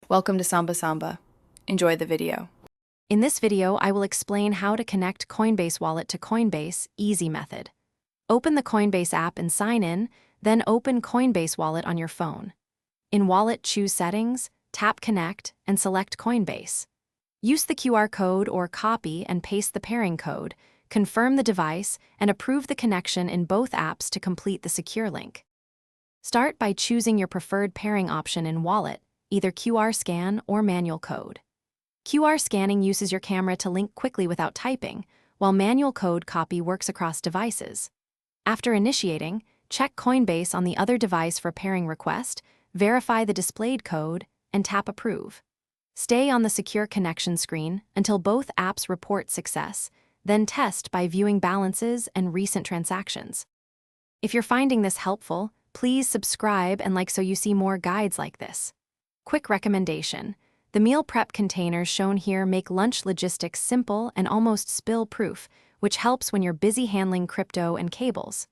Welcome to Samba Samba. Enjoy the video. In this video, I will explain how to connect Coinbase Wallet to Coinbase Easy method. Open the Coinbase app and sign in, then open Coinbase Wallet on your phone. In Wallet, choose Settings, tap Connect, and select Coinbase. Use the QR code or copy and paste the pairing code, confirm the device, and approve the connection in both apps to complete the secure link. Start by choosing your preferred pairing option in Wallet, either QR scan or manual code. QR scanning uses your camera to link quickly without typing, while manual code copy works across devices. After initiating, check Coinbase on the other device for pairing request, verify the displayed code, and tap Approve. Stay on the secure connection screen until both apps report success, then test by viewing balances and recent transactions. If you're finding this helpful, please subscribe and like so you see more guides like this. Quick recommendation: the meal prep containers shown here make lunch logistics simple and almost spill-proof, which helps when you're busy handling crypto and cables.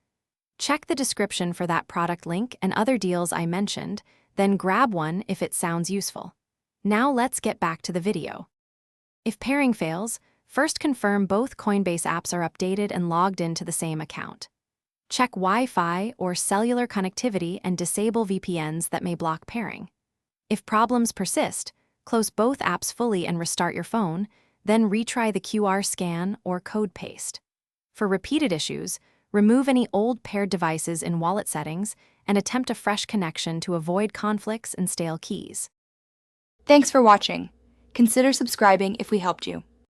Check the description for that product link and other deals I mentioned, then grab one if it sounds useful. Now let's get back to the video. If pairing fails, first confirm both Coinbase apps are updated and logged into the same account. Check Wi-Fi or cellular connectivity and disable VPNs that may block pairing. If problems persist, close both apps fully and restart your phone, then retry the QR scan or code paste. For repeated issues, remove any old paired devices in wallet settings and attempt a fresh connection to avoid conflicts and stale keys. Thanks for watching. Consider subscribing if we helped you.